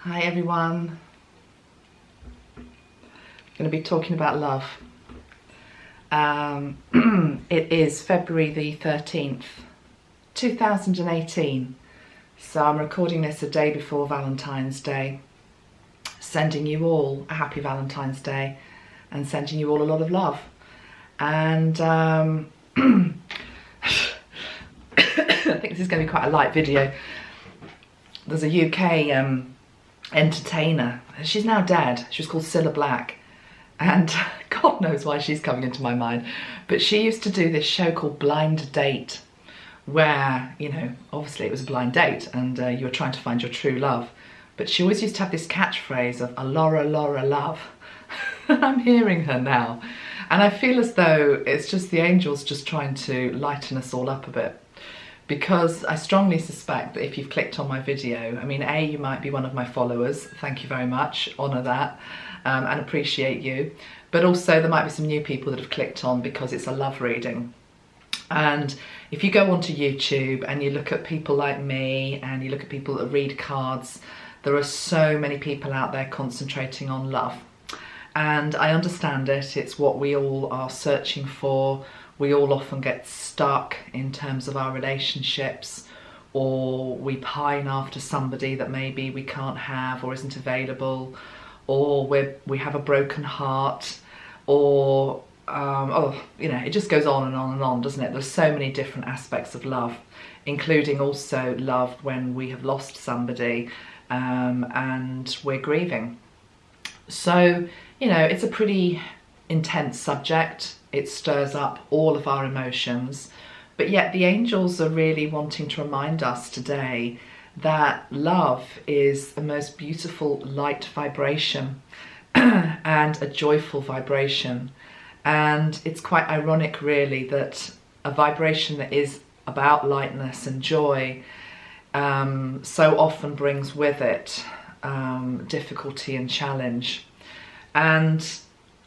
Hi everyone. I'm going to be talking about love. It is February the 13th, 2018. So I'm recording this a day before Valentine's Day, sending you all a happy Valentine's Day and sending you all a lot of love. And I think this is going to be quite a light video. There's a UK entertainer. She's now dead. She was called Cilla Black, and God knows why she's coming into my mind, but she used to do this show called Blind Date, where, you know, obviously it was a blind date and you were trying to find your true love, but she always used to have this catchphrase of Laura love. I'm hearing her now, and I feel as though it's just the angels just trying to lighten us all up a bit. Because I strongly suspect that if you've clicked on my video, I mean, A, you might be one of my followers, thank you very much, honour that, and appreciate you. But also there might be some new people that have clicked on because it's a love reading. And if you go onto YouTube and you look at people like me and you look at people that read cards, there are so many people out there concentrating on love. And I understand it, it's what we all are searching for. We all often get stuck in terms of our relationships, or we pine after somebody that maybe we can't have or isn't available, or we have a broken heart, or you know, it just goes on and on and on, doesn't it? There's so many different aspects of love, including also love when we have lost somebody and we're grieving. So, you know, it's a pretty intense subject. It stirs up all of our emotions, but yet the angels are really wanting to remind us today that love is the most beautiful light vibration and a joyful vibration. And it's quite ironic really that a vibration that is about lightness and joy so often brings with it difficulty and challenge. And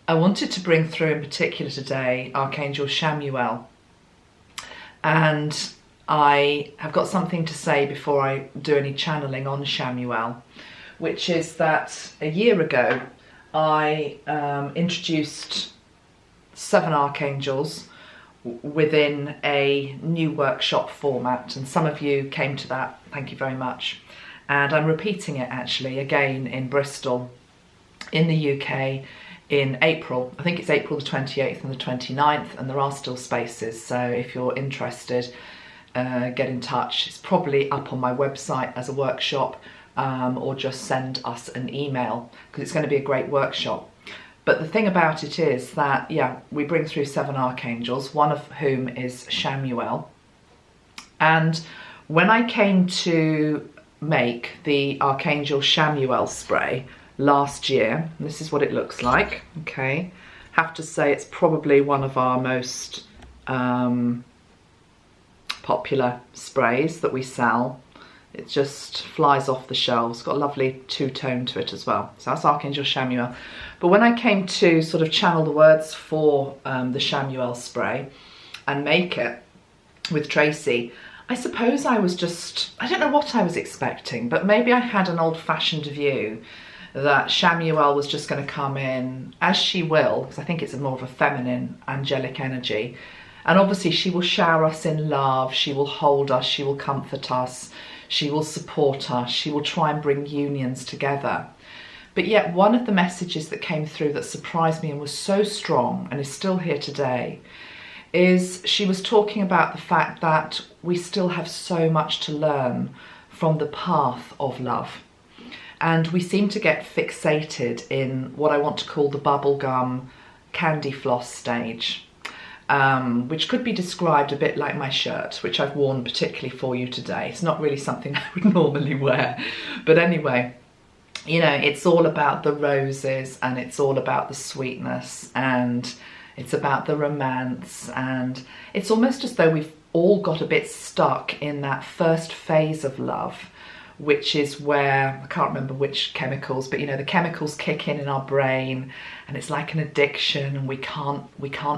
I wanted to bring through in particular today Archangel Chamuel, and I have got something to say before I do any channeling on Chamuel, which is that a year ago I introduced 7 archangels within a new workshop format, and some of you came to that, thank you very much. And I'm repeating it actually again in Bristol in the UK in April. I think it's April the 28th and the 29th, and there are still spaces, so if you're interested, get in touch. It's probably up on my website as a workshop, or just send us an email, because it's going to be a great workshop. But the thing about it is that, yeah, we bring through 7 archangels, one of whom is Chamuel. And when I came to make the Archangel Chamuel spray last year, and this is what it looks like, okay, have to say it's probably one of our most popular sprays that we sell. It just flies off the shelves. It's got a lovely two-tone to it as well. So that's Archangel Chamuel. But when I came to sort of channel the words for the Chamuel spray and make it with Tracy, I suppose I was just, I don't know what I was expecting, but maybe I had an old-fashioned view that Chamuel was just going to come in, as she will, because I think it's more of a feminine, angelic energy. And obviously she will shower us in love, she will hold us, she will comfort us, she will support us, she will try and bring unions together. But yet one of the messages that came through that surprised me and was so strong, and is still here today, is she was talking about the fact that we still have so much to learn from the path of love. And we seem to get fixated in what I want to call the bubblegum candy floss stage, which could be described a bit like my shirt, which I've worn particularly for you today. It's not really something I would normally wear. But anyway, you know, it's all about the roses, and it's all about the sweetness, and it's about the romance, and it's almost as though we've all got a bit stuck in that first phase of love, which is where, I can't remember which chemicals, but you know, the chemicals kick in our brain, and it's like an addiction, and we can't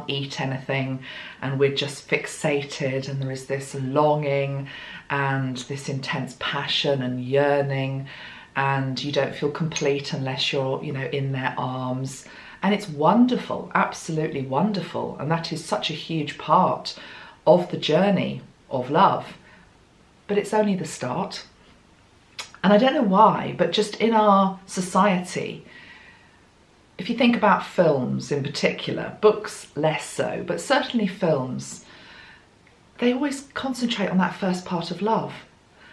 eat anything, and we're just fixated, and there is this longing and this intense passion and yearning, and you don't feel complete unless you're, you know, in their arms. And it's wonderful, absolutely wonderful. And that is such a huge part of the journey of love. But it's only the start. And I don't know why, but just in our society, if you think about films in particular, books less so, but certainly films, they always concentrate on that first part of love.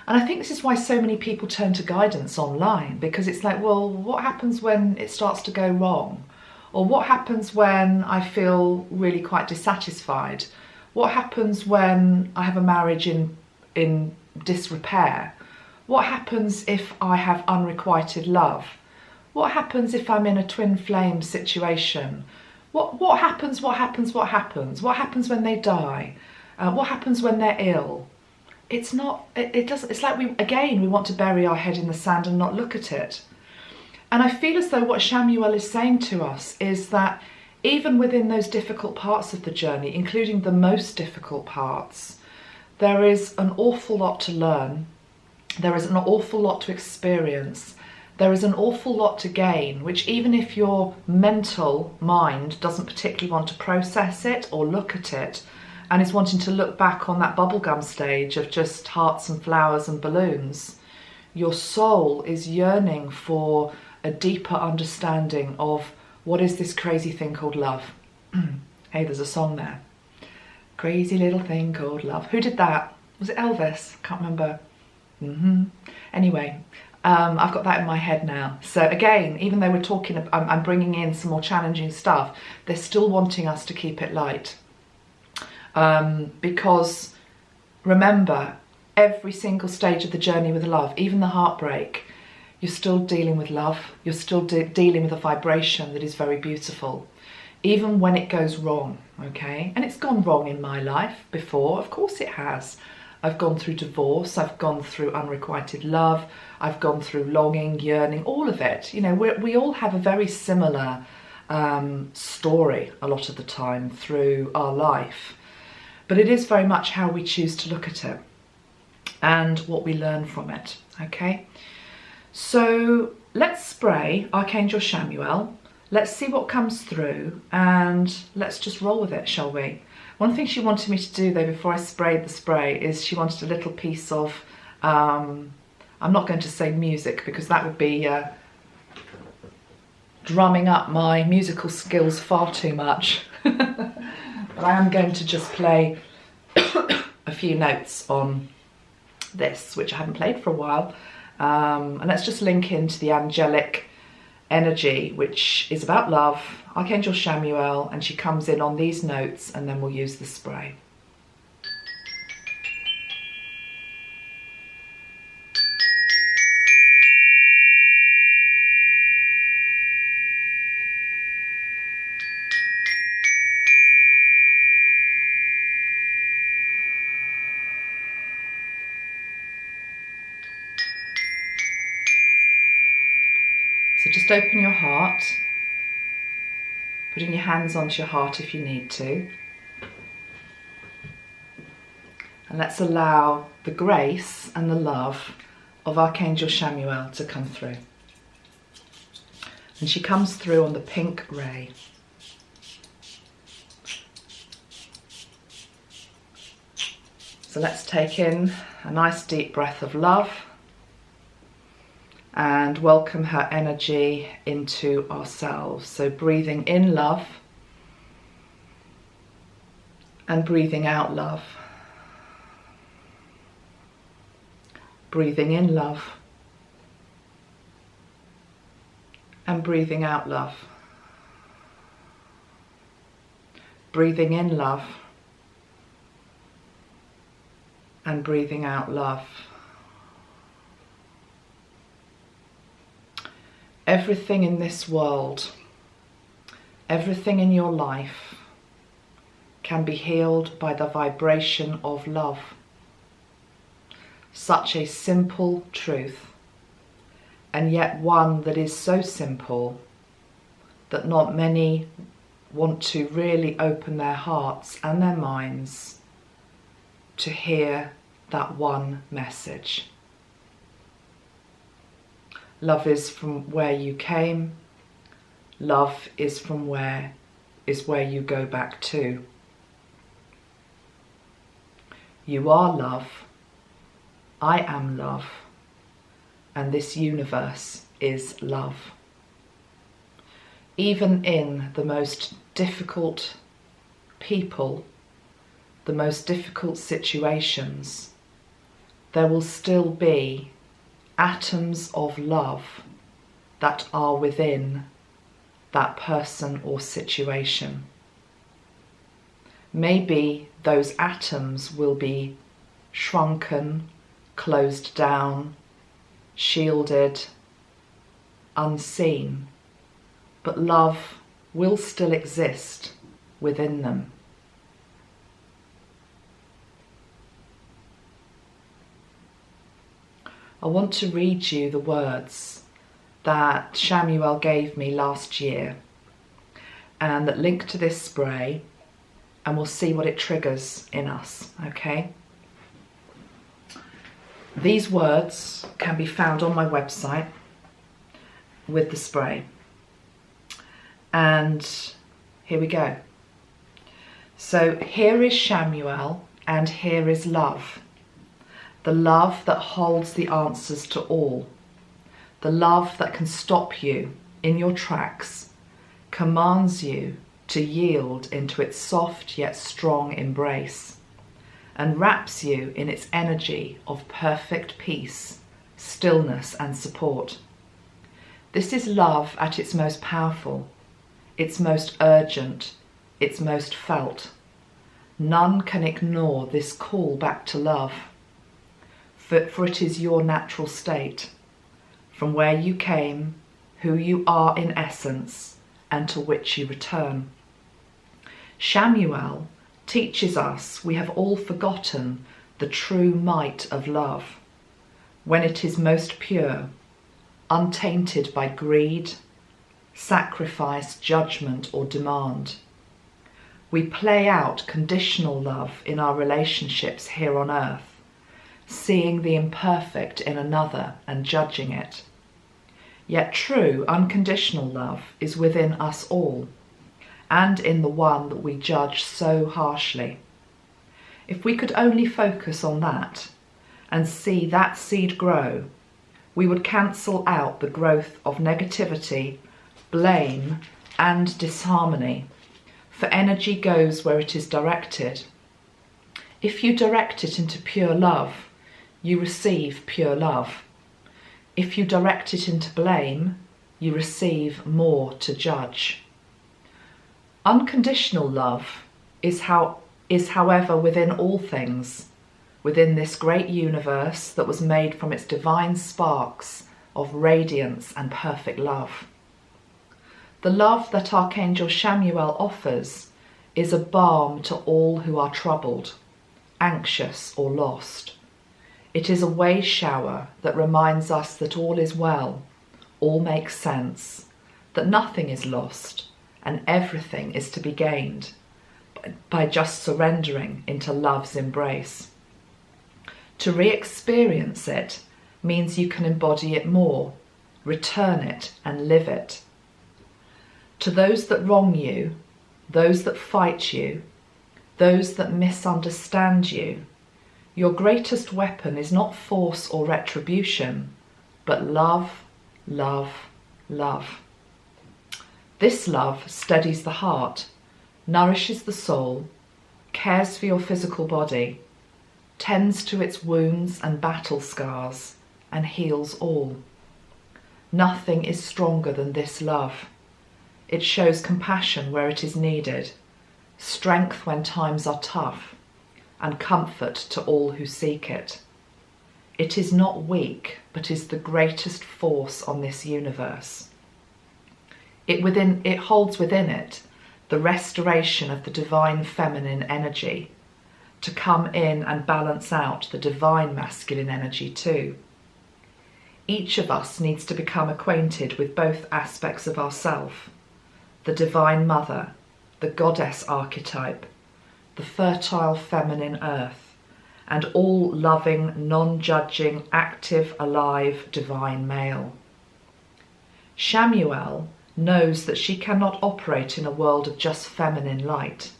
And I think this is why so many people turn to guidance online, because it's like, well, what happens when it starts to go wrong? Or what happens when I feel really quite dissatisfied? What happens when I have a marriage in disrepair? What happens if I have unrequited love? What happens if I'm in a twin flame situation? What happens? What happens when they die? What happens when they're ill? It's not, it doesn't, it's like we want to bury our head in the sand and not look at it. And I feel as though what Chamuel is saying to us is that even within those difficult parts of the journey, including the most difficult parts, there is an awful lot to learn. There is an awful lot to experience. There is an awful lot to gain, which even if your mental mind doesn't particularly want to process it or look at it, and is wanting to look back on that bubblegum stage of just hearts and flowers and balloons, your soul is yearning for a deeper understanding of what is this crazy thing called love. Hey, there's a song there. Crazy little thing called love. Who did that? Was it Elvis? Can't remember. Anyway, I've got that in my head now. So again, even though we're talking, I'm bringing in some more challenging stuff, they're still wanting us to keep it light. Because remember, every single stage of the journey with love, even the heartbreak, you're still dealing with love. You're still dealing with a vibration that is very beautiful, even when it goes wrong, okay? And it's gone wrong in my life before, of course it has. I've gone through divorce, I've gone through unrequited love, I've gone through longing, yearning, all of it. You know, we all have a very similar story a lot of the time through our life. But it is very much how we choose to look at it and what we learn from it, okay? So let's spray Archangel Chamuel. Let's see what comes through and let's just roll with it, shall we? One thing she wanted me to do though before I sprayed the spray is she wanted a little piece of, I'm not going to say music because that would be drumming up my musical skills far too much. But I am going to just play a few notes on this, which I haven't played for a while. And let's just link into the angelic energy, which is about love, Archangel Chamuel, and she comes in on these notes and then we'll use the spray. So just open your heart, putting your hands onto your heart if you need to. And let's allow the grace and the love of Archangel Chamuel to come through. And she comes through on the pink ray. So let's take in a nice deep breath of love and welcome her energy into ourselves. So breathing in love and breathing out love. Breathing in love and breathing out love. Breathing in love and breathing out love. Everything in this world, everything in your life can be healed by the vibration of love. Such a simple truth, and yet one that is so simple that not many want to really open their hearts and their minds to hear that one message. Love is from where you came. Love is from where you go back to. You are love. I am love. And this universe is love. Even in the most difficult people, the most difficult situations, there will still be atoms of love that are within that person or situation. Maybe those atoms will be shrunken, closed down, shielded, unseen, but love will still exist within them. I want to read you the words that Chamuel gave me last year and that link to this spray, and we'll see what it triggers in us, okay? These words can be found on my website with the spray. And here we go. So here is Chamuel and here is love. The love that holds the answers to all. The love that can stop you in your tracks, commands you to yield into its soft yet strong embrace, and wraps you in its energy of perfect peace, stillness and support. This is love at its most powerful, its most urgent, its most felt. None can ignore this call back to love, for it is your natural state, from where you came, who you are in essence, and to which you return. Chamuel teaches us we have all forgotten the true might of love, when it is most pure, untainted by greed, sacrifice, judgment, or demand. We play out conditional love in our relationships here on earth, seeing the imperfect in another and judging it. Yet true, unconditional love is within us all, and in the one that we judge so harshly. If we could only focus on that and see that seed grow, we would cancel out the growth of negativity, blame, and disharmony, for energy goes where it is directed. If you direct it into pure love, you receive pure love. If you direct it into blame, you receive more to judge. Unconditional love is however within all things, within this great universe that was made from its divine sparks of radiance and perfect love. The love that Archangel Chamuel offers is a balm to all who are troubled, anxious or lost. It is a way shower that reminds us that all is well, all makes sense, that nothing is lost and everything is to be gained by just surrendering into love's embrace. To re-experience it means you can embody it more, return it and live it. To those that wrong you, those that fight you, those that misunderstand you, your greatest weapon is not force or retribution, but love, love, love. This love steadies the heart, nourishes the soul, cares for your physical body, tends to its wounds and battle scars, and heals all. Nothing is stronger than this love. It shows compassion where it is needed, strength when times are tough, and comfort to all who seek it. It is not weak, but is the greatest force on this universe. It holds within it the restoration of the divine feminine energy, to come in and balance out the divine masculine energy too. Each of us needs to become acquainted with both aspects of ourself, the divine mother, the goddess archetype, the fertile feminine earth, and all loving, non-judging, active, alive, divine male. Chamuel knows that she cannot operate in a world of just feminine light,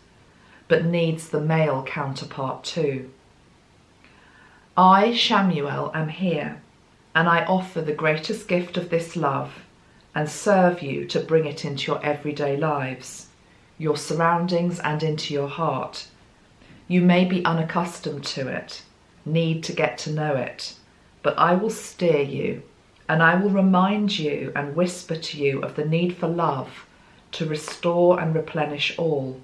but needs the male counterpart too. I, Chamuel, am here, and I offer the greatest gift of this love and serve you to bring it into your everyday lives, your surroundings, and into your heart. You may be unaccustomed to it, need to get to know it, but I will steer you, and I will remind you and whisper to you of the need for love to restore and replenish all.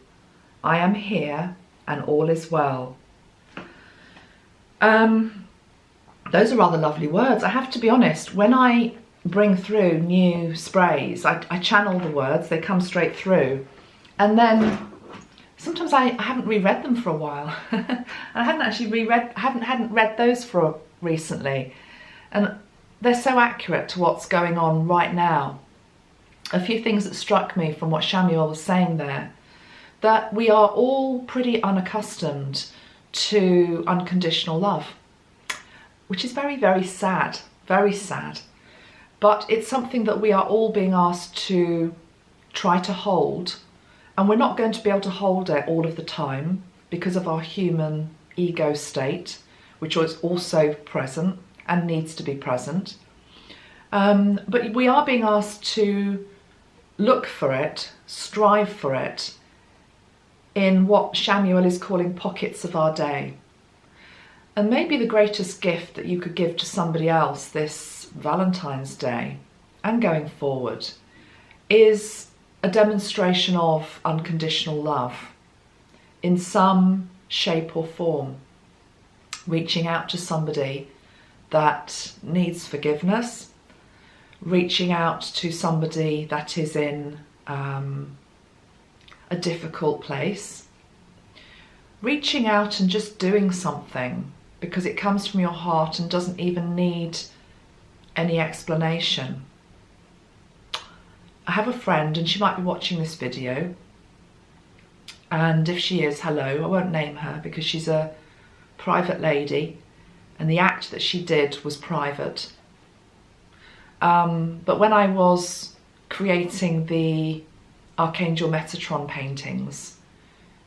I am here, and all is well. Those are rather lovely words. I have to be honest, when I bring through new sprays, I channel the words, they come straight through, and then sometimes I haven't reread them for a while. I hadn't read those for recently, and they're so accurate to what's going on right now. A few things that struck me from what Chamuel was saying there, that we are all pretty unaccustomed to unconditional love, which is very, very sad, very sad. But it's something that we are all being asked to try to hold, and we're not going to be able to hold it all of the time because of our human ego state, which is also present and needs to be present. But we are being asked to look for it, strive for it, in what Chamuel is calling pockets of our day. And maybe the greatest gift that you could give to somebody else this Valentine's Day and going forward is a demonstration of unconditional love in some shape or form. Reaching out to somebody that needs forgiveness, reaching out to somebody that is in a difficult place, reaching out and just doing something because it comes from your heart and doesn't even need any explanation. I have a friend, and she might be watching this video, and if she is, hello, I won't name her because she's a private lady and the act that she did was private. But when I was creating the Archangel Metatron paintings,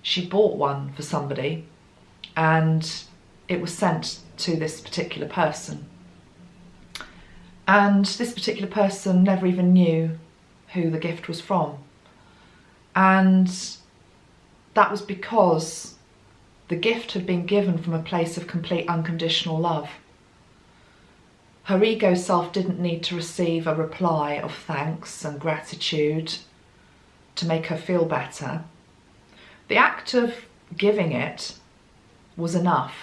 she bought one for somebody and it was sent to this particular person. And this particular person never even knew who the gift was from. And that was because the gift had been given from a place of complete unconditional love. Her ego self didn't need to receive a reply of thanks and gratitude to make her feel better. The act of giving it was enough.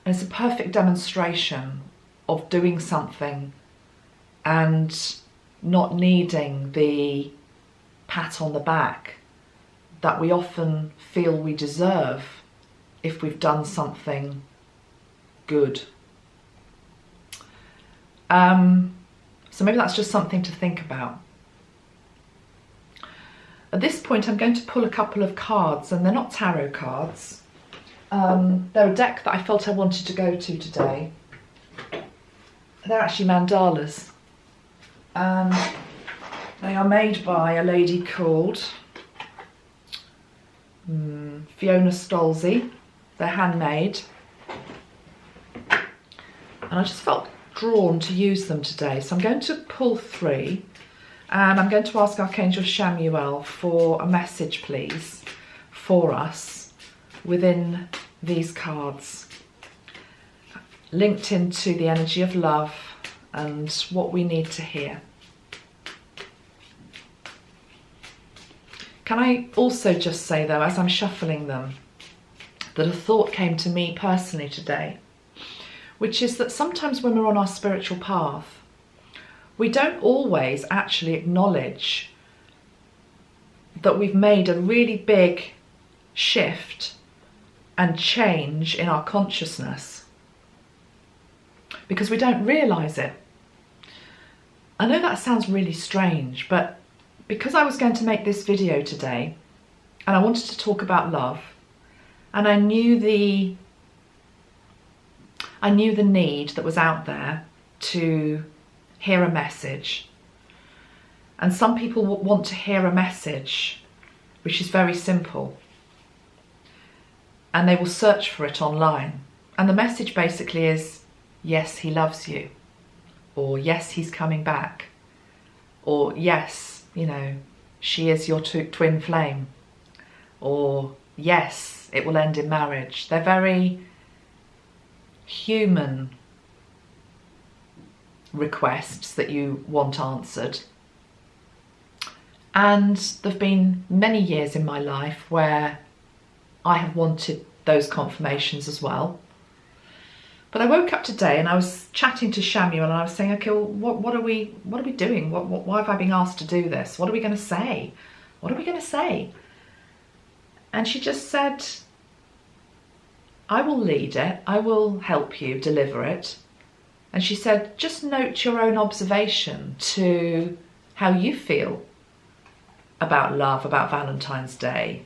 And it's a perfect demonstration of doing something and not needing the pat on the back that we often feel we deserve if we've done something good. So maybe that's just something to think about. At this point, I'm going to pull a couple of cards, and they're not tarot cards. They're a deck that I felt I wanted to go to today. They're actually mandalas. They are made by a lady called Fiona Stolzy. They're handmade. And I just felt drawn to use them today. So I'm going to pull 3. And I'm going to ask Archangel Chamuel for a message, please, for us within these cards, linked into the energy of love and what we need to hear. Can I also just say, though, as I'm shuffling them, that a thought came to me personally today, which is that sometimes when we're on our spiritual path, we don't always actually acknowledge that we've made a really big shift and change in our consciousness because we don't realise it. I know that sounds really strange, but because I was going to make this video today and I wanted to talk about love, and I knew the need that was out there to hear a message, And some people want to hear a message which is very simple, and they will search for it online. And the message basically is, yes, he loves you, or yes, he's coming back, or yes, you know, she is your twin flame, or yes, it will end in marriage. They're very human requests that you want answered. And there have been many years in my life where I have wanted those confirmations as well. But I woke up today and I was chatting to Chamuel and I was saying, okay, well, what are we doing? Why have I been asked to do this? What are we going to say? What are we going to say? And she just said, I will lead it. I will help you deliver it. And she said, just note your own observation to how you feel about love, about Valentine's Day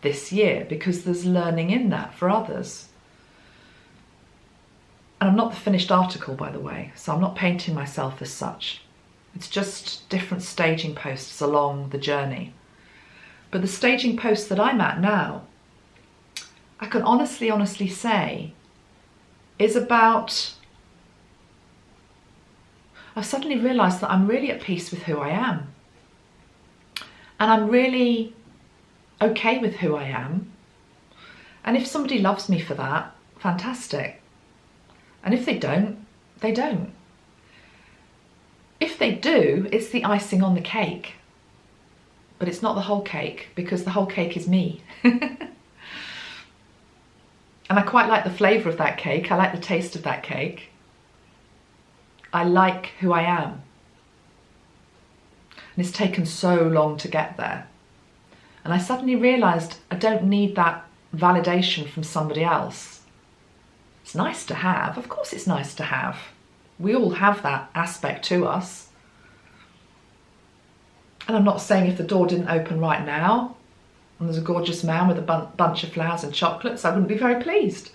this year, because there's learning in that for others. And I'm not the finished article, by the way, so I'm not painting myself as such. It's just different staging posts along the journey. But the staging post that I'm at now, I can honestly say, is about... I've suddenly realised that I'm really at peace with who I am. And I'm really okay with who I am. And if somebody loves me for that, fantastic. And if they don't, they don't. If they do, it's the icing on the cake. But it's not the whole cake, because the whole cake is me. And I quite like the flavour of that cake. I like the taste of that cake. I like who I am. And it's taken so long to get there. And I suddenly realised I don't need that validation from somebody else. It's nice to have. Of course it's nice to have. We all have that aspect to us. And I'm not saying if the door didn't open right now and there's a gorgeous man with a bunch of flowers and chocolates, I wouldn't be very pleased.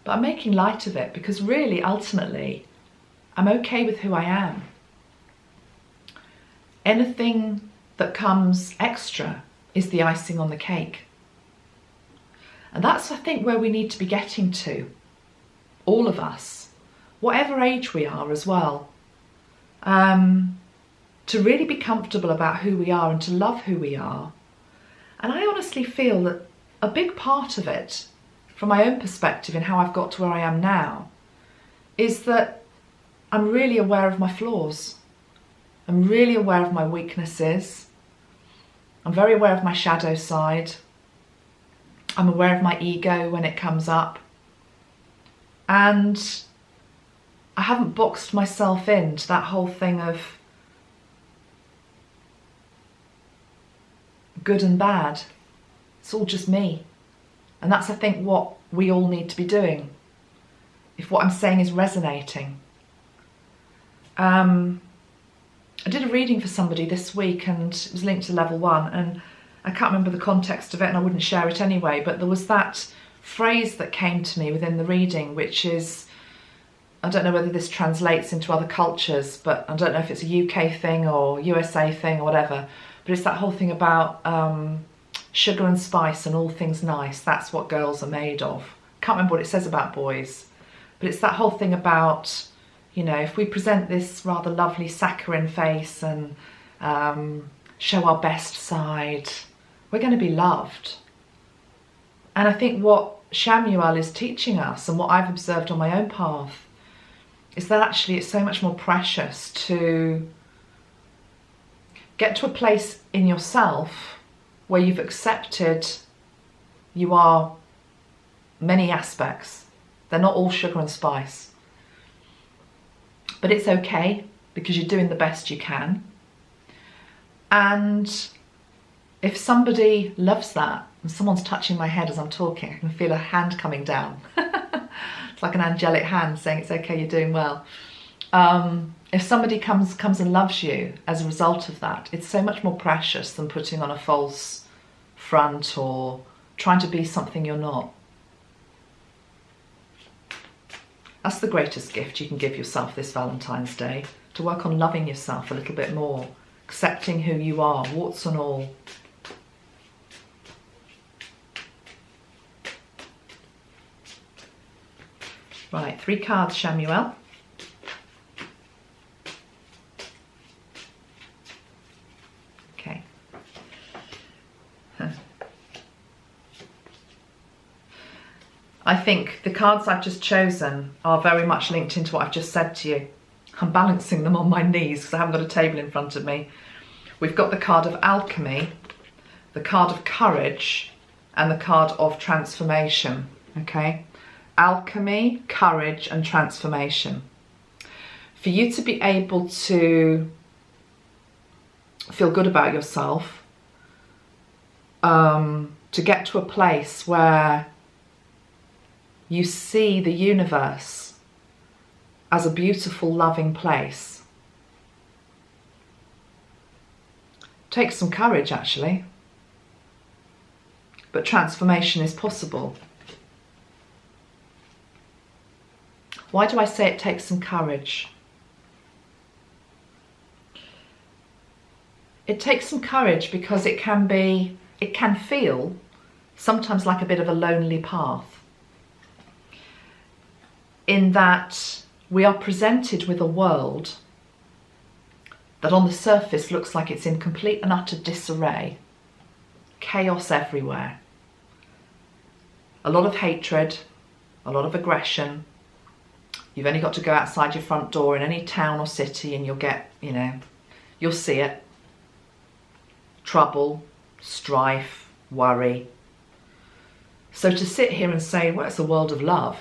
But I'm making light of it because really, ultimately, I'm okay with who I am. Anything that comes extra is the icing on the cake. And that's, I think, where we need to be getting to. All of us. Whatever age we are as well. To really be comfortable about who we are and to love who we are. And I honestly feel that a big part of it, from my own perspective in how I've got to where I am now, is that I'm really aware of my flaws. I'm really aware of my weaknesses. I'm very aware of my shadow side. I'm aware of my ego when it comes up. And I haven't boxed myself into that whole thing of good and bad. It's all just me. And that's, I think, what we all need to be doing. If what I'm saying is resonating. I did a reading for somebody this week and it was linked to level 1 and I can't remember the context of it and I wouldn't share it anyway, but there was that phrase that came to me within the reading, which is, I don't know whether this translates into other cultures, but I don't know if it's a UK thing or USA thing or whatever, but it's that whole thing about sugar and spice and all things nice. That's what girls are made of. Can't remember what it says about boys, but it's that whole thing about, you know, if we present this rather lovely saccharine face and show our best side, we're going to be loved. And I think what Chamuel is teaching us and what I've observed on my own path is that actually it's so much more precious to get to a place in yourself where you've accepted you are many aspects. They're not all sugar and spice. But it's okay because you're doing the best you can. And if somebody loves that, and someone's touching my head as I'm talking, I can feel a hand coming down. It's like an angelic hand saying it's okay, you're doing well. If somebody comes and loves you as a result of that, it's so much more precious than putting on a false front or trying to be something you're not. That's the greatest gift you can give yourself this Valentine's Day, to work on loving yourself a little bit more accepting who you are, warts and all. Right, 3 cards, Chamuel. Okay. I think the cards I've just chosen are very much linked into what I've just said to you. I'm balancing them on my knees because I haven't got a table in front of me. We've got the card of alchemy, the card of courage, and the card of transformation, okay? Alchemy, courage, and transformation. For you to be able to feel good about yourself, to get to a place where you see the universe as a beautiful, loving place, takes some courage actually, but transformation is possible. Why do I say it takes some courage? It takes some courage because it can feel sometimes like a bit of a lonely path, in that we are presented with a world that on the surface looks like it's in complete and utter disarray, chaos everywhere, a lot of hatred, a lot of aggression. You've only got to go outside your front door in any town or city and you'll get, you'll see it. Trouble, strife, worry. So to sit here and say, well, it's a world of love,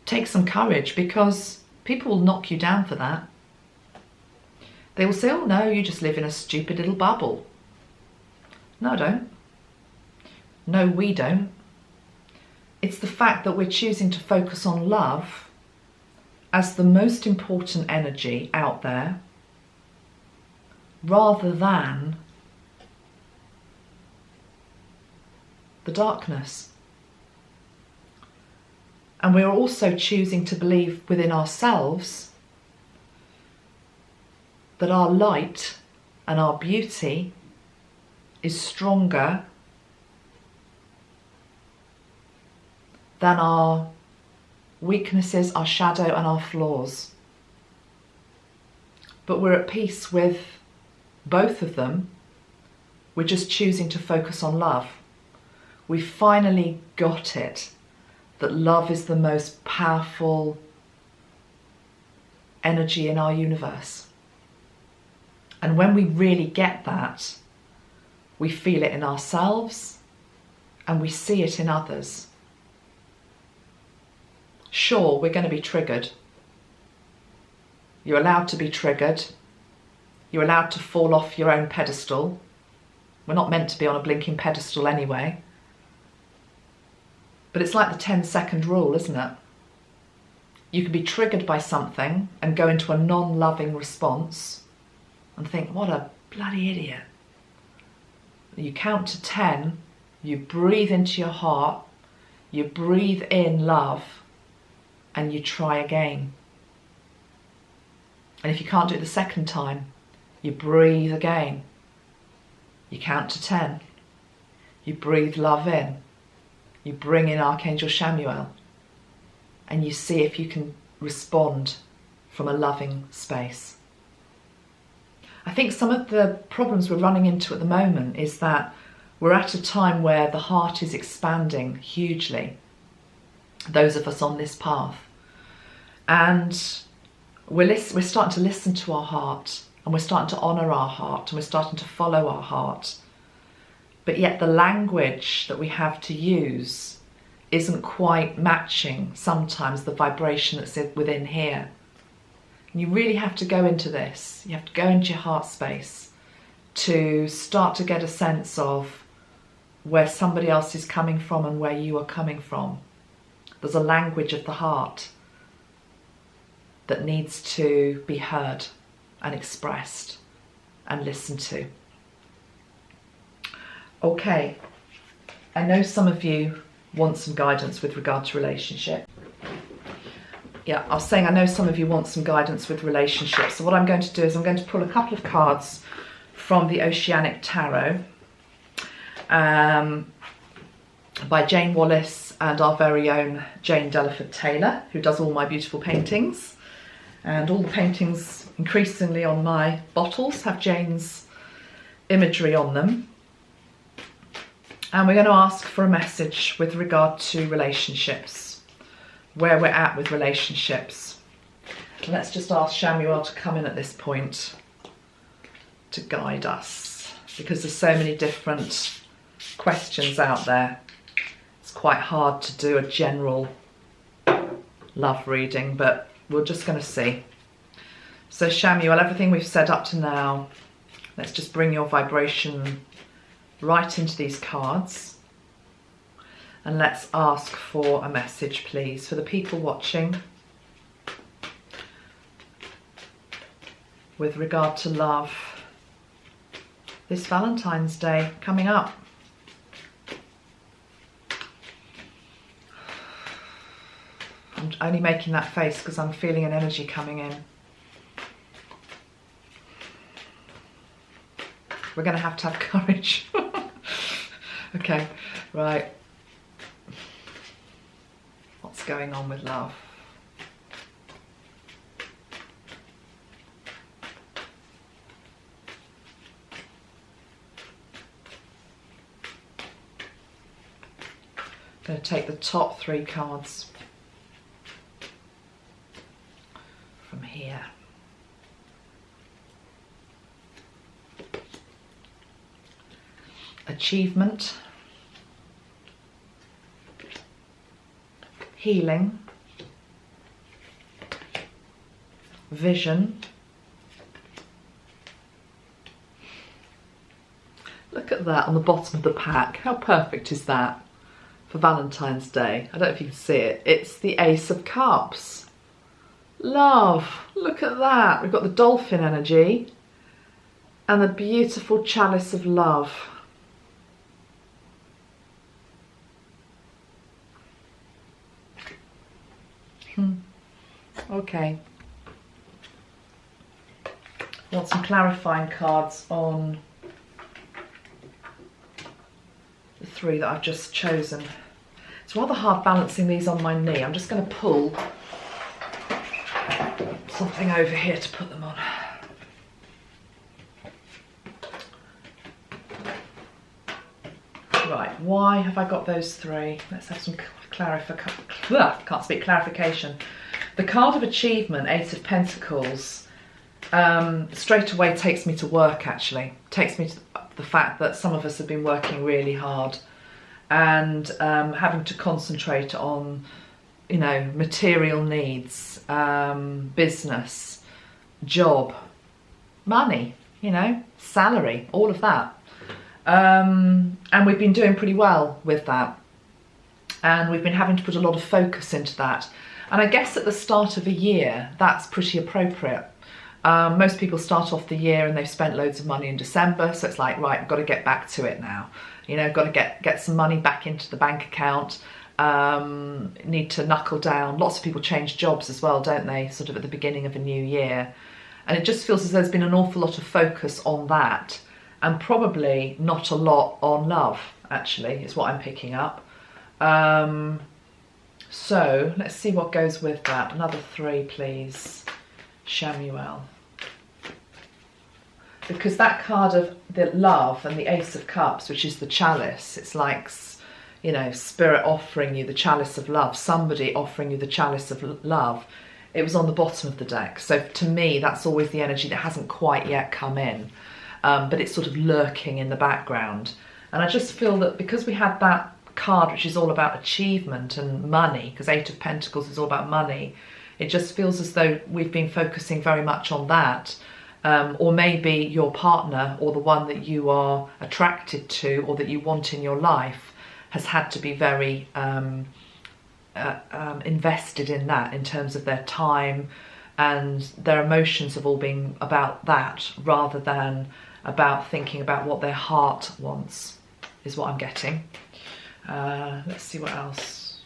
take some courage, because people will knock you down for that. They will say, oh no, you just live in a stupid little bubble. No, I don't. No, we don't. It's the fact that we're choosing to focus on love as the most important energy out there, rather than the darkness. And we're also choosing to believe within ourselves that our light and our beauty is stronger than our weaknesses, our shadow and our flaws. But we're at peace with both of them. We're just choosing to focus on love. We finally got it, that love is the most powerful energy in our universe. And when we really get that, we feel it in ourselves and we see it in others. Sure, we're going to be triggered. You're allowed to be triggered. You're allowed to fall off your own pedestal. We're not meant to be on a blinking pedestal anyway. But it's like the 10-second rule, isn't it? You can be triggered by something and go into a non-loving response and think, what a bloody idiot. You count to 10, you breathe into your heart, you breathe in love, and you try again. And if you can't do it the second time, you breathe again. You count to 10. You breathe love in. You bring in Archangel Chamuel. And you see if you can respond from a loving space. I think some of the problems we're running into at the moment is that we're at a time where the heart is expanding hugely. Those of us on this path. And we're starting to listen to our heart, and we're starting to honour our heart, and we're starting to follow our heart. But yet the language that we have to use isn't quite matching sometimes the vibration that's within here. And you really have to go into this. You have to go into your heart space to start to get a sense of where somebody else is coming from and where you are coming from. There's a language of the heart that needs to be heard and expressed and listened to. Okay, I know some of you want some guidance with regard to relationship. Yeah, I was saying I know some of you want some guidance with relationships. So what I'm going to do is I'm going to pull a couple of cards from the Oceanic Tarot by Jane Wallace and our very own Jane Delaford Taylor, who does all my beautiful paintings. And all the paintings increasingly on my bottles have Jane's imagery on them. And we're going to ask for a message with regard to relationships, where we're at with relationships. Let's just ask Chamuel to come in at this point to guide us, because there's so many different questions out there. It's quite hard to do a general love reading, but we're just going to see. So Chamuel, everything we've said up to now, let's just bring your vibration right into these cards, and let's ask for a message, please, for the people watching with regard to love this Valentine's Day coming up. I'm only making that face because I'm feeling an energy coming in. We're going to have courage. Okay, right. What's going on with love? I'm going to take the top 3 cards from here. Achievement, healing, vision. Look at that on the bottom of the pack. How perfect is that for Valentine's Day? I don't know if you can see it. It's the Ace of Cups. Love. Look at that. We've got the dolphin energy and the beautiful chalice of love. Okay. I want some clarifying cards on the 3 that I've just chosen. It's rather hard balancing these on my knee. I'm just going to pull something over here to put them on. Right, why have I got those 3? Let's have some clarification. The card of achievement, 8 of Pentacles, straight away takes me to work, actually. Takes me to the fact that some of us have been working really hard and having to concentrate on, you know, material needs, business, job, money, you know, salary, all of that. And we've been doing pretty well with that. And we've been having to put a lot of focus into that. And I guess at the start of a year, that's pretty appropriate. Most people start off the year and they've spent loads of money in December. So it's like, right, I've got to get back to it now. You know, got to get some money back into the bank account. Need to knuckle down. Lots of people change jobs as well, don't they? Sort of at the beginning of a new year. And it just feels as though there's been an awful lot of focus on that. And probably not a lot on love, actually, is what I'm picking up. So let's see what goes with that. Another 3, please, Chamuel. Because that card of the love and the Ace of Cups, which is the chalice, it's like, you know, spirit offering you the chalice of love, somebody offering you the chalice of love. It was on the bottom of the deck. So to me, that's always the energy that hasn't quite yet come in. But it's sort of lurking in the background. And I just feel that because we had that card which is all about achievement and money, because 8 of Pentacles is all about money, it just feels as though we've been focusing very much on that. Or maybe your partner or the one that you are attracted to or that you want in your life has had to be very invested in that in terms of their time, and their emotions have all been about that rather than about thinking about what their heart wants, is what I'm getting. Let's see what else.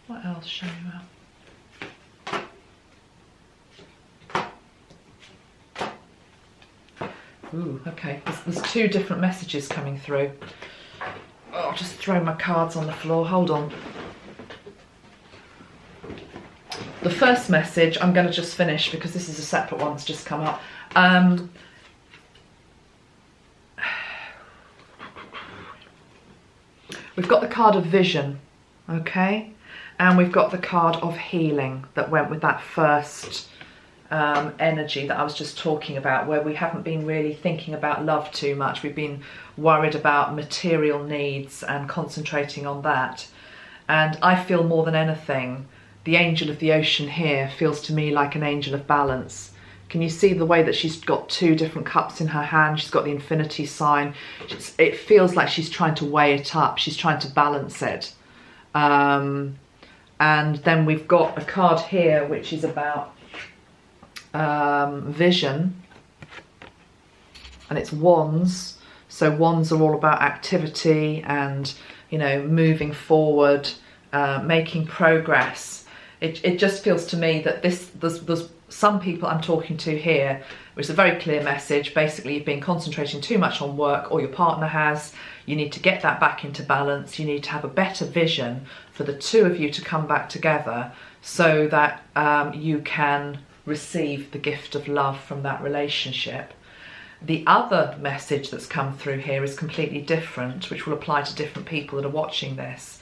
What else, Chamuel? Ooh, okay. There's two different messages coming through. Oh, I'll just throw my cards on the floor. Hold on. The first message I'm going to just finish because this is a separate one that's just come up. We've got the card of vision, okay? And we've got the card of healing that went with that first energy that I was just talking about, where we haven't been really thinking about love too much. We've been worried about material needs and concentrating on that. And I feel more than anything, the angel of the ocean here feels to me like an angel of balance. Can you see the way that she's got two different cups in her hand? She's got the infinity sign. It feels like she's trying to weigh it up. She's trying to balance it. And then we've got a card here which is about vision, and it's wands. So wands are all about activity and, you know, moving forward, making progress. It just feels to me that there's some people I'm talking to here, which is a very clear message. Basically, you've been concentrating too much on work, or your partner has. You need to get that back into balance. You need to have a better vision for the two of you to come back together so that you can receive the gift of love from that relationship. The other message that's come through here is completely different, which will apply to different people that are watching this,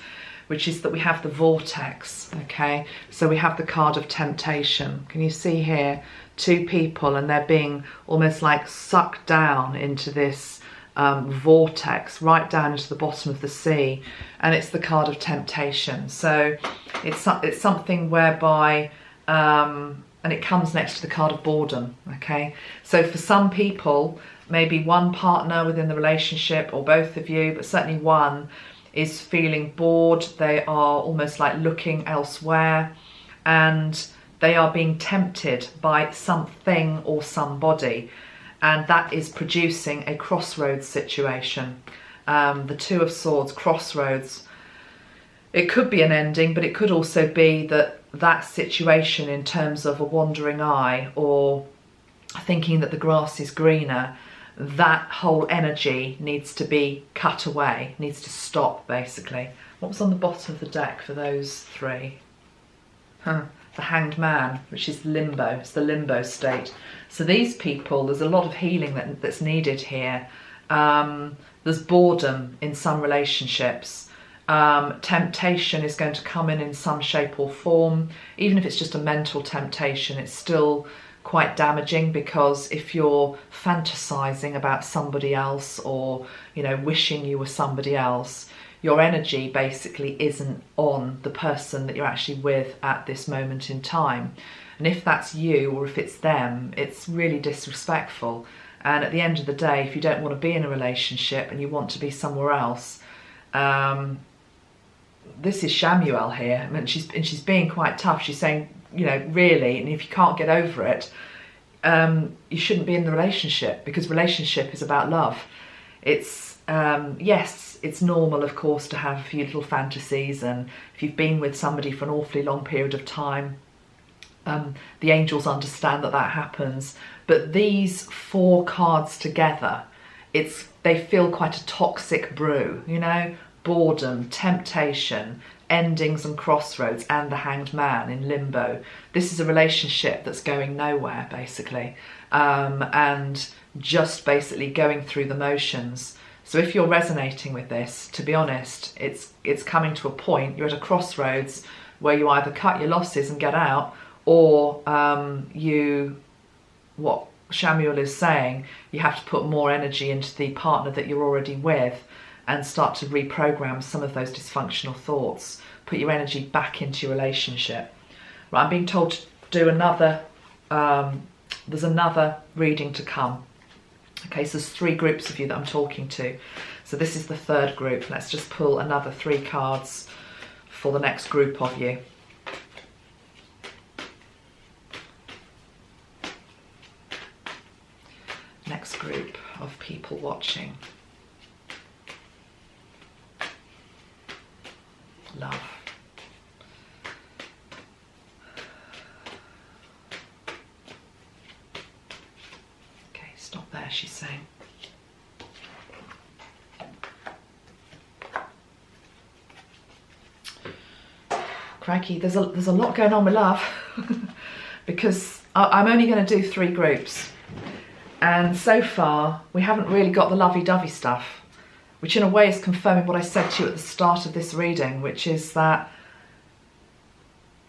which is that we have the vortex, okay? So we have the card of temptation. Can you see here, two people, and they're being almost like sucked down into this vortex, right down into the bottom of the sea, and it's the card of temptation. So it's something whereby, and it comes next to the card of boredom, okay? So for some people, maybe one partner within the relationship, or both of you, but certainly one, is feeling bored. They are almost like looking elsewhere, and they are being tempted by something or somebody, and that is producing a crossroads situation. The Two of Swords, crossroads. It could be an ending, but it could also be that situation, in terms of a wandering eye or thinking that the grass is greener, that whole energy needs to be cut away, needs to stop, basically. What was on the bottom of the deck for those three? The Hanged Man, which is limbo. It's the limbo state. So these people, there's a lot of healing that's needed here. There's boredom in some relationships. Temptation is going to come in some shape or form. Even if it's just a mental temptation, it's still quite damaging, because if you're fantasizing about somebody else, or, you know, wishing you were somebody else, your energy basically isn't on the person that you're actually with at this moment in time. And if that's you, or if it's them, it's really disrespectful. And at the end of the day, if you don't want to be in a relationship and you want to be somewhere else, this is Chamuel here, and she's being quite tough. She's saying, you know, really, and if you can't get over it, you shouldn't be in the relationship, because relationship is about love. It's yes, it's normal, of course, to have a few little fantasies, and if you've been with somebody for an awfully long period of time, the angels understand that happens. But these four cards together, they feel quite a toxic brew, you know. Boredom, temptation, endings and crossroads, and the Hanged Man in limbo. This is a relationship that's going nowhere, basically, and just basically going through the motions. So if you're resonating with this, to be honest, it's coming to a point, you're at a crossroads where you either cut your losses and get out, or what Chamuel is saying, you have to put more energy into the partner that you're already with, and start to reprogram some of those dysfunctional thoughts. Put your energy back into your relationship. Right, I'm being told to do another, there's another reading to come. Okay, so there's three groups of you that I'm talking to. So this is the third group. Let's just pull another three cards for the next group of you. Next group of people watching. Love. Okay, stop there. there, she's saying. Crikey, there's a lot going on with love because I'm only going to do 3 groups, and so far we haven't really got the lovey-dovey stuff, which in a way is confirming what I said to you at the start of this reading, which is that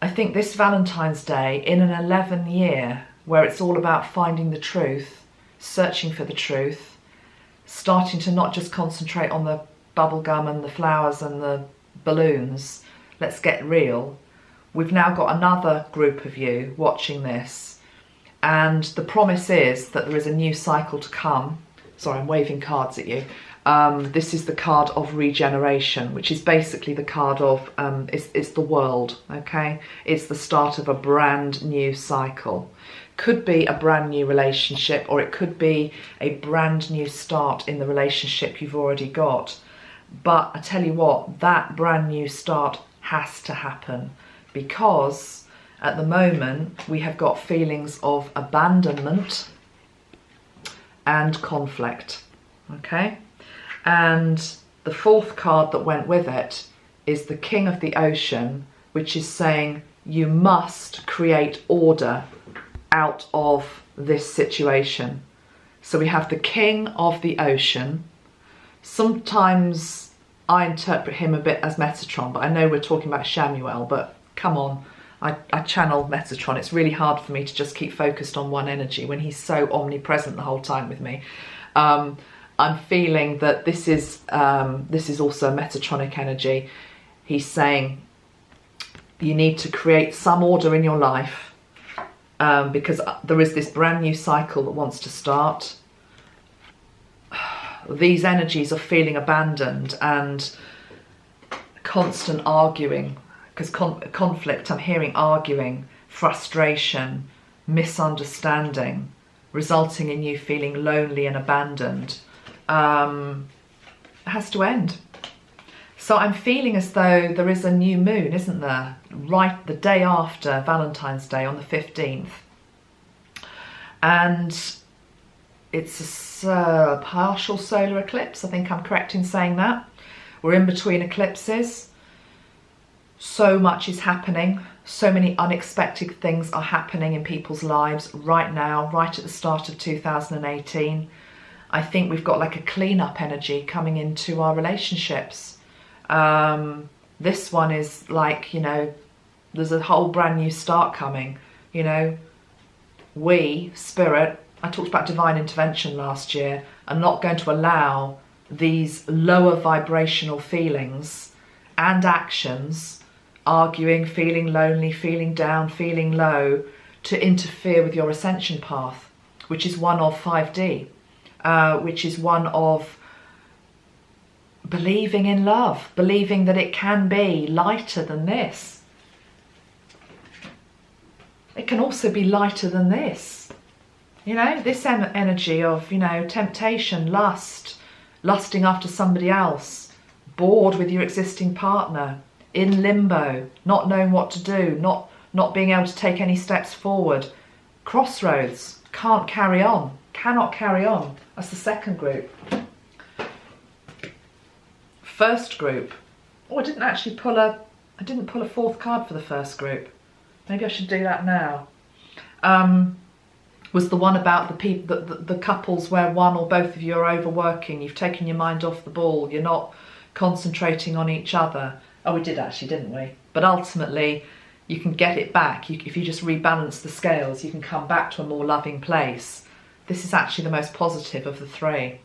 I think this Valentine's Day, in an 11 year where it's all about finding the truth, searching for the truth, starting to not just concentrate on the bubblegum and the flowers and the balloons, let's get real. We've now got another group of you watching this, and the promise is that there is a new cycle to come. Sorry, I'm waving cards at you. This is the card of regeneration, which is basically the card of, it's the world, okay? It's the start of a brand new cycle. Could be a brand new relationship, or it could be a brand new start in the relationship you've already got. But I tell you what, that brand new start has to happen, because at the moment we have got feelings of abandonment and conflict, okay? And the 4th card that went with it is the King of the Ocean, which is saying you must create order out of this situation. So we have the King of the Ocean. Sometimes I interpret him a bit as Metatron, but I know we're talking about Chamuel, but come on, I channel Metatron. It's really hard for me to just keep focused on one energy when he's so omnipresent the whole time with me. I'm feeling that this is also a Metatronic energy. He's saying you need to create some order in your life, because there is this brand new cycle that wants to start. These energies are feeling abandoned and constant arguing, because conflict, I'm hearing arguing, frustration, misunderstanding, resulting in you feeling lonely and abandoned. Has to end. So I'm feeling as though there is a new moon, isn't there? Right the day after Valentine's Day on the 15th. And it's a partial solar eclipse. I think I'm correct in saying that. We're in between eclipses. So much is happening. So many unexpected things are happening in people's lives right now, right at the start of 2018. I think we've got like a clean-up energy coming into our relationships. This one is like, you know, there's a whole brand new start coming, you know. We, Spirit, I talked about divine intervention last year, are not going to allow these lower vibrational feelings and actions, arguing, feeling lonely, feeling down, feeling low, to interfere with your ascension path, which is one of 5D. Which is one of believing in love, believing that it can be lighter than this. It can also be lighter than this. You know, this energy of, you know, temptation, lust, lusting after somebody else, bored with your existing partner, in limbo, not knowing what to do, not being able to take any steps forward, crossroads, can't carry on. Cannot carry on. That's the 2nd group. 1st group. Oh, I didn't pull a 4th card for the 1st group. Maybe I should do that now. Was the one about the people, the couples where one or both of you are overworking. You've taken your mind off the ball. You're not concentrating on each other. Oh, we did actually, didn't we? But ultimately, you can get it back. If you just rebalance the scales, you can come back to a more loving place. This is actually the most positive of the 3.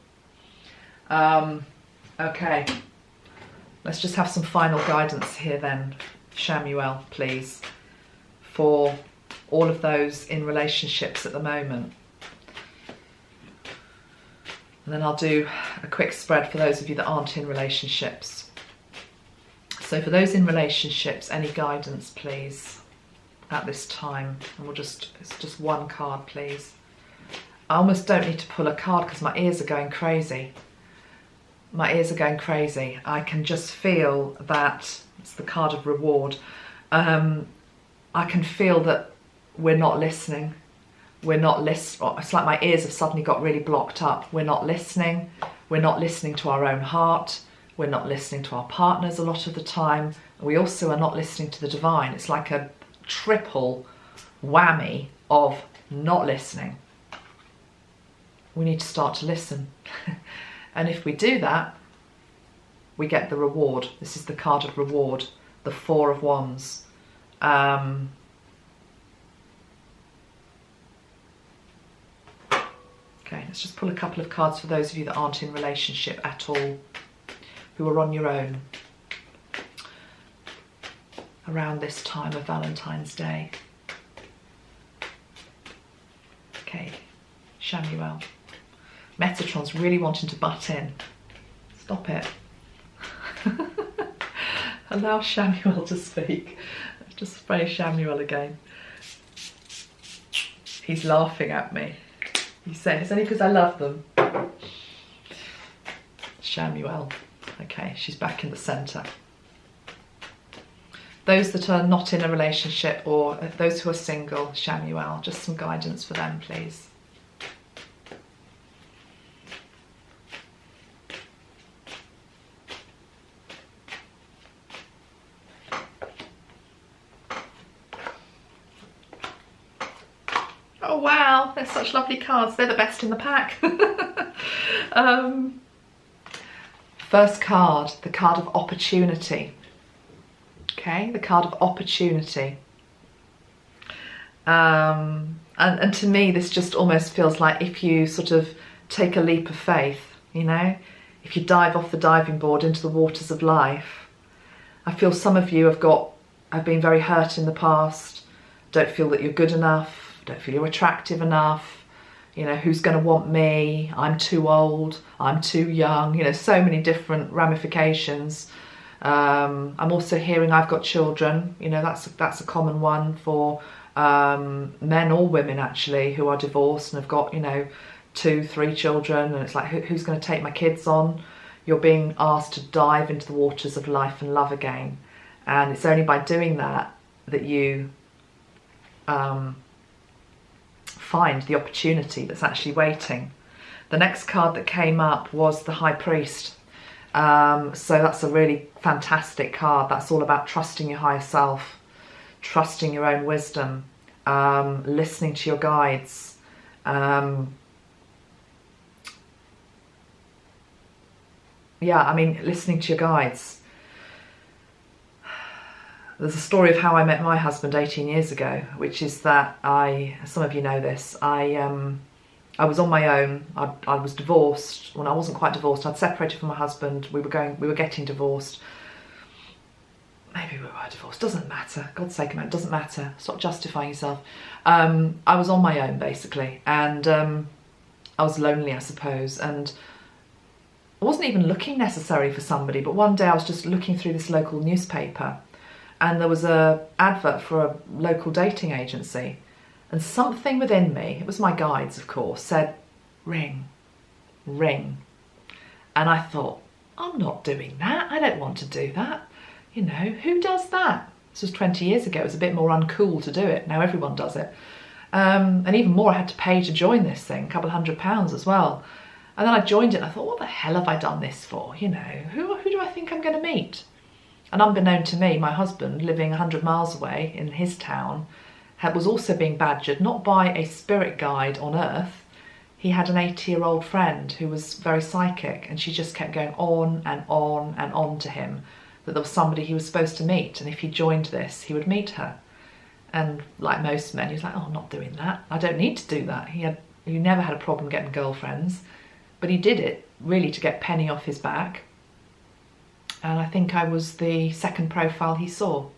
Okay, let's just have some final guidance here then, Chamuel, please, for all of those in relationships at the moment. And then I'll do a quick spread for those of you that aren't in relationships. So for those in relationships, any guidance, please, at this time. And it's just one card, please. I almost don't need to pull a card because my ears are going crazy. My ears are going crazy. I can just feel that, it's the card of reward. I can feel that we're not listening. We're not listening. It's like my ears have suddenly got really blocked up. We're not listening. We're not listening to our own heart. We're not listening to our partners a lot of the time. We also are not listening to the divine. It's like a triple whammy of not listening. We need to start to listen. And if we do that, we get the reward. This is the card of reward, the Four of Wands. Okay, let's just pull a couple of cards for those of you that aren't in relationship at all, who are on your own around this time of Valentine's Day. Okay, Chamuel. Metatron's really wanting to butt in. Stop it. Allow Chamuel to speak. Let's just spray Chamuel again. He's laughing at me. He's saying it's only because I love them. Chamuel. Okay, she's back in the centre. Those that are not in a relationship, or those who are single, Chamuel, just some guidance for them, please. Oh wow, they're such lovely cards. They're the best in the pack. First card, the card of opportunity. Okay, the card of opportunity. And to me, this just almost feels like if you sort of take a leap of faith, you know, if you dive off the diving board into the waters of life. I feel some of you have been very hurt in the past, don't feel that you're good enough, don't feel you're attractive enough, you know, who's going to want me, I'm too old, I'm too young, you know, so many different ramifications. I'm also hearing I've got children, you know, that's a common one for men or women actually who are divorced and have got, you know, 2-3 children, and it's like who's going to take my kids on? You're being asked to dive into the waters of life and love again, and it's only by doing that that you find the opportunity that's actually waiting. The next card that came up was the High Priest. So that's a really fantastic card. That's all about trusting your higher self, trusting your own wisdom, listening to your guides. Yeah, I mean, listening to your guides. There's a story of how I met my husband 18 years ago, which is that some of you know this, I was on my own. I was divorced. Well, I wasn't quite divorced. I'd separated from my husband. We were getting divorced. Maybe we were divorced. Doesn't matter. God's sake, man, it doesn't matter. Stop justifying yourself. I was on my own basically, and I was lonely, I suppose, and I wasn't even looking necessarily for somebody. But one day I was just looking through this local newspaper, and there was an advert for a local dating agency. And something within me, it was my guides of course, said, ring, ring. And I thought, I'm not doing that. I don't want to do that. You know, who does that? This was 20 years ago. It was a bit more uncool to do it. Now everyone does it. And even more, I had to pay to join this thing, a couple £100 as well. And then I joined it and I thought, what the hell have I done this for? You know, who do I think I'm going to meet? And unbeknown to me, my husband, living 100 miles away in his town, was also being badgered, not by a spirit guide on earth. He had an 80-year-old friend who was very psychic, and she just kept going on and on and on to him that there was somebody he was supposed to meet, and if he joined this, he would meet her. And like most men, he was like, oh, I'm not doing that. I don't need to do that. He never had a problem getting girlfriends, but he did it really to get Penny off his back. And I think I was the second profile he saw.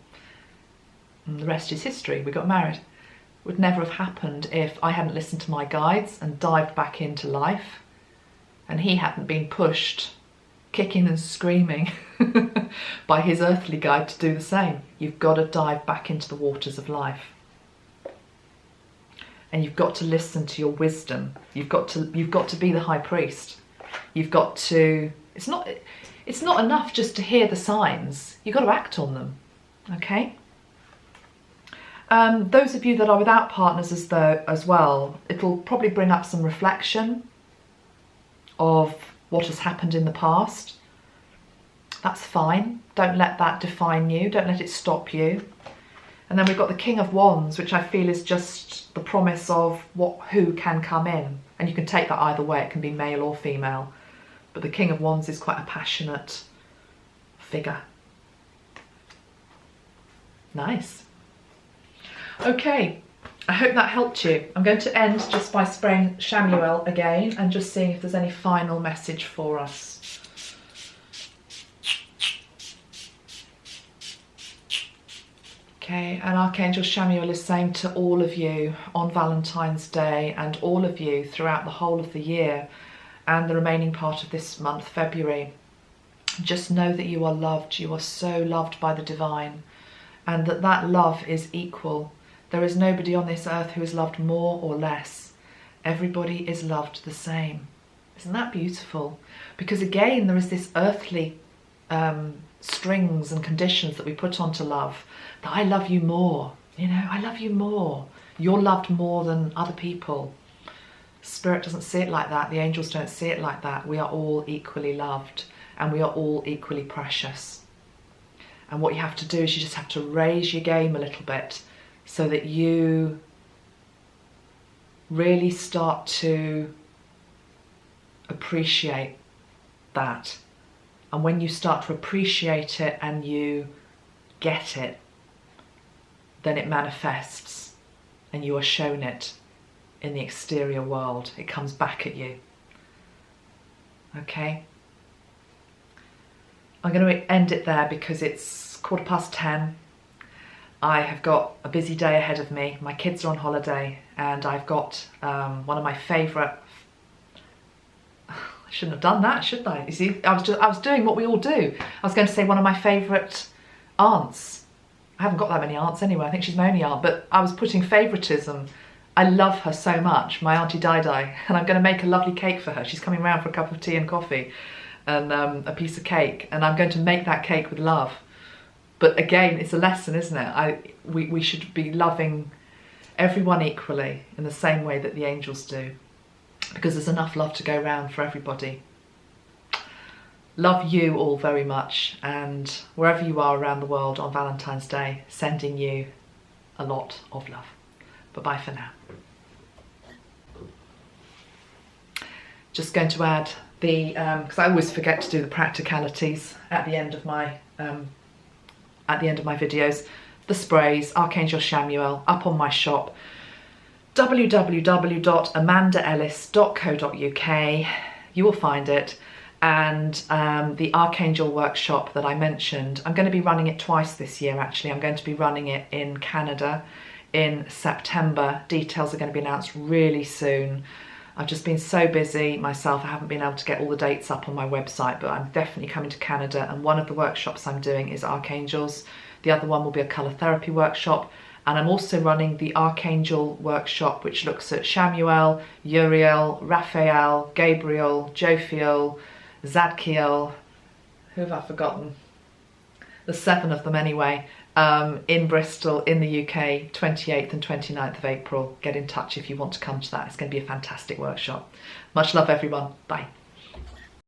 And the rest is history. We got married. It would never have happened if I hadn't listened to my guides and dived back into life, and he hadn't been pushed, kicking and screaming by his earthly guide to do the same. You've got to dive back into the waters of life. And you've got to listen to your wisdom. You've got to be the high priest. You've got to, it's not enough just to hear the signs. You've got to act on them. Okay? Those of you that are without partners as well, it'll probably bring up some reflection of what has happened in the past. That's fine. Don't let that define you. Don't let it stop you. And then we've got the King of Wands, which I feel is just the promise of who can come in. And you can take that either way. It can be male or female. But the King of Wands is quite a passionate figure. Nice. Okay, I hope that helped you. I'm going to end just by spraying Chamuel again and just seeing if there's any final message for us. Okay, and Archangel Chamuel is saying to all of you on Valentine's Day and all of you throughout the whole of the year and the remaining part of this month, February, just know that you are loved. You are so loved by the divine, and that love is equal. There is nobody on this earth who is loved more or less. Everybody is loved the same. Isn't that beautiful? Because again, there is this earthly strings and conditions that we put onto love. That I love you more, you know, I love you more. You're loved more than other people. Spirit doesn't see it like that. The angels don't see it like that. We are all equally loved and we are all equally precious. And what you have to do is you just have to raise your game a little bit so that you really start to appreciate that. And when you start to appreciate it and you get it, then it manifests and you are shown it in the exterior world. It comes back at you. Okay? I'm going to end it there because it's 10:15. I have got a busy day ahead of me. My kids are on holiday and I've got one of my favourite... I shouldn't have done that, should I? You see, I was doing what we all do. I was going to say one of my favourite aunts. I haven't got that many aunts anyway. I think she's my only aunt, but I was putting favouritism. I love her so much, my Auntie Di, and I'm going to make a lovely cake for her. She's coming round for a cup of tea and coffee and a piece of cake, and I'm going to make that cake with love. But again, it's a lesson, isn't it? We should be loving everyone equally in the same way that the angels do, because there's enough love to go around for everybody. Love you all very much, and wherever you are around the world on Valentine's Day, sending you a lot of love. Bye-bye for now. Just going to add the, because I always forget to do the practicalities at the end of my videos, the sprays, Archangel Chamuel, up on my shop, www.amandaellis.co.uk. You will find it. And the Archangel Workshop that I mentioned, I'm going to be running it twice this year actually. I'm going to be running it in Canada in September. Details are going to be announced really soon. I've just been so busy myself, I haven't been able to get all the dates up on my website, but I'm definitely coming to Canada, and one of the workshops I'm doing is Archangels. The other one will be a colour therapy workshop, and I'm also running the Archangel Workshop, which looks at Chamuel, Uriel, Raphael, Gabriel, Jophiel, Zadkiel, who have I forgotten? The 7 of them anyway, in Bristol in the UK, 28th and 29th of April. Get in touch if you want to come to that. It's going to be a fantastic workshop. Much love everyone. Bye.